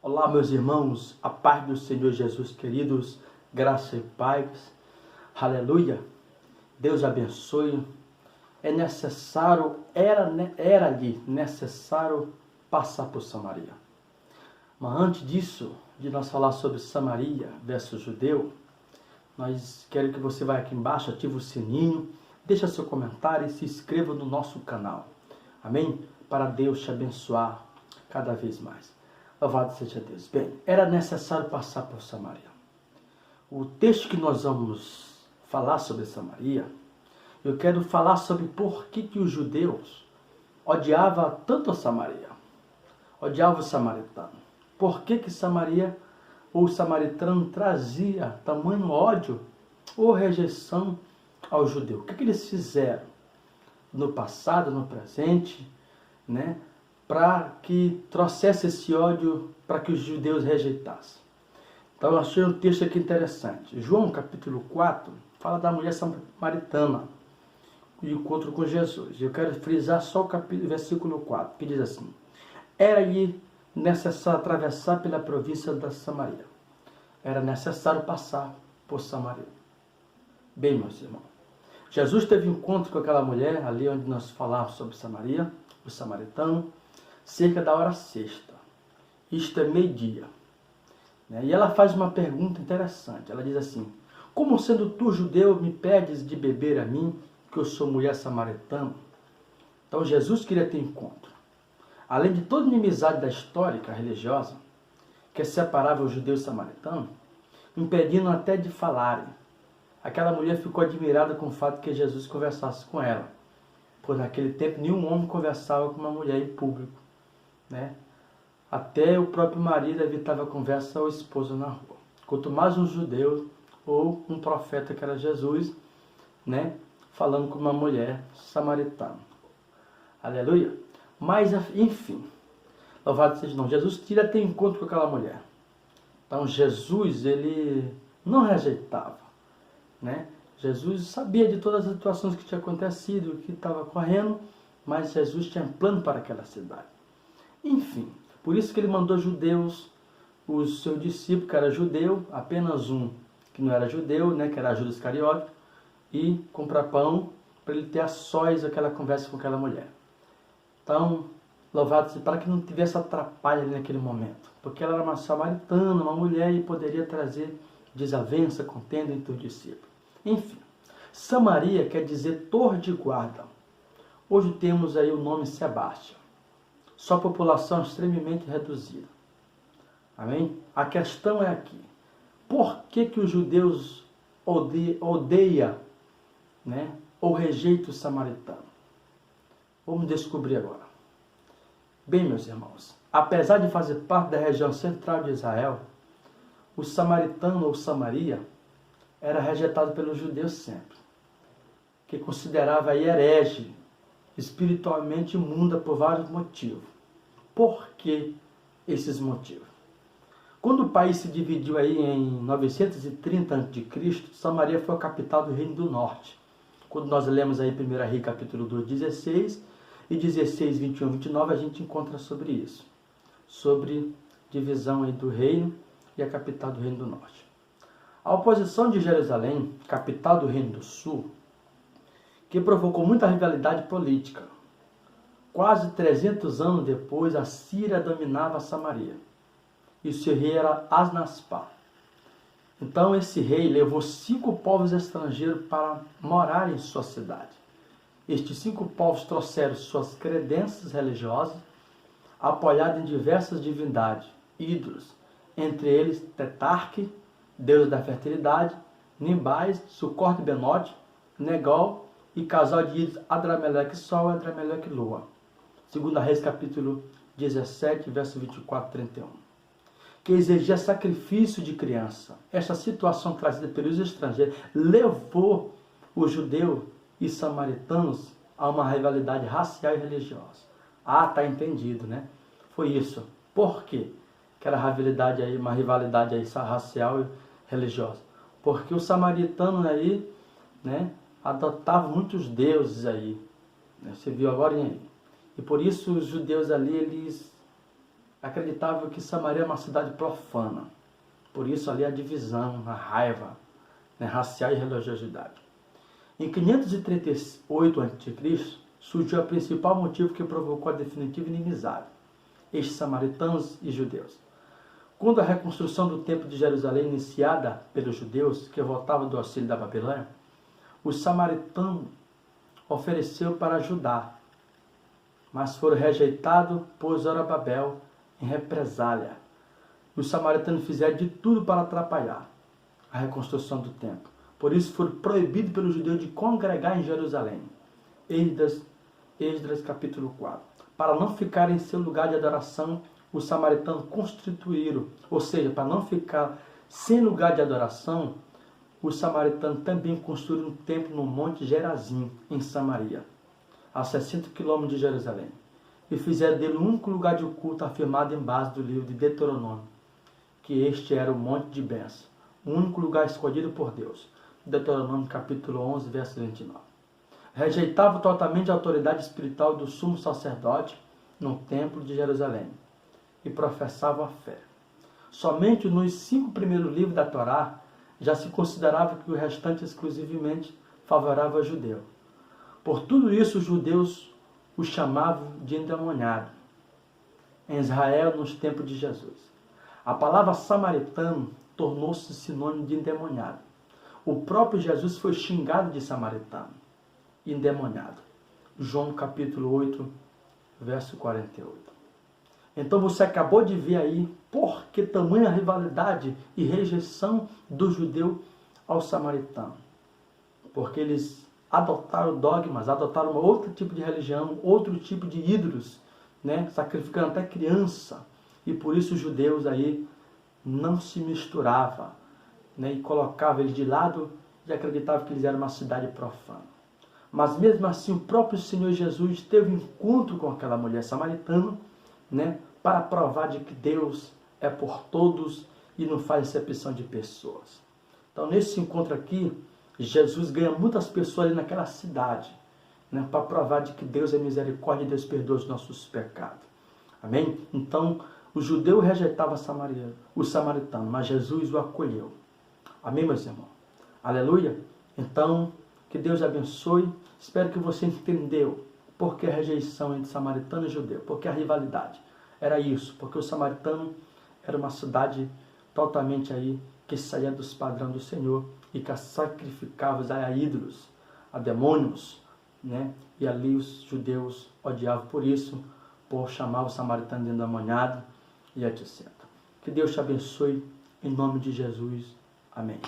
Olá, meus irmãos, a paz do Senhor Jesus, queridos, graça e paz, aleluia, Deus abençoe. É necessário, era-lhe necessário passar por Samaria. Mas antes disso, de nós falar sobre Samaria versus judeu, nós quero que você vá aqui embaixo, ative o sininho, deixa seu comentário e se inscreva no nosso canal. Amém? Para Deus te abençoar cada vez mais. Louvado seja Deus. Bem, era necessário passar por Samaria. O texto que nós vamos falar sobre Samaria, eu quero falar sobre por que os judeus odiavam tanto a Samaria. Odiavam o samaritano. Por que Samaria ou o samaritano trazia tamanho ódio ou rejeição ao judeu? O que eles fizeram no passado, no presente, né? Para que trouxesse esse ódio para que os judeus rejeitassem. Então eu achei um texto aqui interessante. João capítulo 4 fala da mulher samaritana e o encontro com Jesus. Eu quero frisar só o versículo 4, que diz assim: era-lhe necessário atravessar pela província da Samaria. Era necessário passar por Samaria. Bem, meus irmãos, Jesus teve um encontro com aquela mulher, ali onde nós falamos sobre Samaria, o samaritano, cerca da hora sexta. Isto é meio-dia. E ela faz uma pergunta interessante. Ela diz assim: como sendo tu judeu me pedes de beber a mim, que eu sou mulher samaritana? Então Jesus queria ter encontro. Além de toda inimizade da histórica religiosa, que separava os judeus e os samaritanos, impedindo até de falarem, aquela mulher ficou admirada com o fato que Jesus conversasse com ela. Pois naquele tempo nenhum homem conversava com uma mulher em público, né? Até o próprio marido evitava conversa ao esposo na rua. Quanto mais um judeu ou um profeta que era Jesus, né? Falando com uma mulher samaritana. Aleluia. Mas, enfim, louvado seja o nome. Jesus tira ter encontro com aquela mulher. Então Jesus, ele não rejeitava, né? Jesus sabia de todas as situações que tinha acontecido, o que estava ocorrendo, mas Jesus tinha um plano para aquela cidade. Enfim, por isso que ele mandou judeus, os seus discípulos, que era judeu, apenas um que não era judeu, né, que era Judas Iscariote, e comprar pão para ele ter a sós aquela conversa com aquela mulher. Então, louvado seja, para que não tivesse atrapalho ali naquele momento, porque ela era uma samaritana, uma mulher, e poderia trazer desavença, contenda entre os discípulos. Enfim, Samaria quer dizer torre de guarda. Hoje temos aí o nome Sebastião. Sua população é extremamente reduzida. Amém? A questão é aqui: por que os judeus odeiam, né, ou rejeitam o samaritano? Vamos descobrir agora. Bem, meus irmãos, apesar de fazer parte da região central de Israel, o samaritano ou Samaria era rejeitado pelos judeus sempre, que considerava herege, espiritualmente imunda por vários motivos. Por que esses motivos? Quando o país se dividiu aí em 930 a.C., Samaria foi a capital do Reino do Norte. Quando nós lemos aí 1 Reis capítulo 2, 16 e 16, 21, 29, a gente encontra sobre isso. Sobre divisão aí do reino e a capital do Reino do Norte. A oposição de Jerusalém, capital do Reino do Sul, que provocou muita rivalidade política. Quase 300 anos depois, a Síria dominava Samaria. E o seu rei era Asnaspá. Então esse rei levou 5 povos estrangeiros para morar em sua cidade. Estes 5 povos trouxeram suas crenças religiosas, apoiadas em diversas divindades, ídolos, entre eles Tetarque, deus da fertilidade, Nimbais, Sucor e Benote, Negol e casal de ídolos Adrameleque Sol e Adrameleque Lua. 2 Reis capítulo 17, verso 24 e 31. Que exigia sacrifício de criança. Esta situação trazida pelos estrangeiros levou os judeus e samaritanos a uma rivalidade racial e religiosa. Ah, está entendido, né? Foi isso. Por quê? Que era uma rivalidade aí racial e religiosa. Porque os samaritanos aí, né, adotavam muitos deuses aí. Né? Você viu agora aí. E por isso os judeus ali, eles acreditavam que Samaria é uma cidade profana. Por isso ali a divisão, a raiva, né, racial e religiosidade. Em 538 a.C., surgiu o principal motivo que provocou a definitiva inimizade, estes samaritanos e judeus. Quando a reconstrução do Templo de Jerusalém, iniciada pelos judeus, que voltavam do auxílio da Babilônia, os samaritanos ofereceram para ajudar, mas foram rejeitados por Zorobabel em represália. Os samaritanos fizeram de tudo para atrapalhar a reconstrução do templo. Por isso foram proibidos pelos judeus de congregar em Jerusalém. Esdras capítulo 4. Para não ficar em seu lugar de adoração, os samaritanos constituíram, ou seja, para não ficar sem lugar de adoração, os samaritanos também construíram um templo no Monte Gerazim, em Samaria, a 60 quilômetros de Jerusalém, e fizeram dele o único lugar de culto afirmado em base do livro de Deuteronômio, que este era o Monte de Bênção, o único lugar escolhido por Deus. Deuteronômio capítulo 11, verso 29. Rejeitava totalmente a autoridade espiritual do sumo sacerdote no templo de Jerusalém e professava a fé. Somente nos 5 primeiros livros da Torá já se considerava que o restante exclusivamente favorável ao judeu. Por tudo isso, os judeus o chamavam de endemoniado em Israel nos tempos de Jesus. A palavra samaritano tornou-se sinônimo de endemoniado. O próprio Jesus foi xingado de samaritano, endemoniado. João capítulo 8, verso 48. Então você acabou de ver aí por que tamanha rivalidade e rejeição do judeu ao samaritano. Porque eles adotaram dogmas, adotaram outro tipo de religião, outro tipo de ídolos, né? Sacrificando até criança. E por isso os judeus aí não se misturavam, né? E colocavam eles de lado e acreditavam que eles eram uma cidade profana. Mas mesmo assim o próprio Senhor Jesus teve um encontro com aquela mulher samaritana, né, para provar de que Deus é por todos e não faz acepção de pessoas. Então, nesse encontro aqui, Jesus ganha muitas pessoas ali naquela cidade, né, para provar de que Deus é misericórdia e Deus perdoa os nossos pecados. Amém? Então, o judeu rejeitava o samaritano, mas Jesus o acolheu. Amém, meus irmãos? Aleluia? Então, que Deus abençoe. Espero que você entendeu por que a rejeição entre samaritano e judeu, por que a rivalidade. Era isso, porque o samaritano era uma cidade totalmente aí que saía dos padrões do Senhor e que sacrificava a ídolos, a demônios, né? E ali os judeus odiavam por isso, por chamar o samaritano de endemoniado e etc. Que Deus te abençoe, em nome de Jesus. Amém.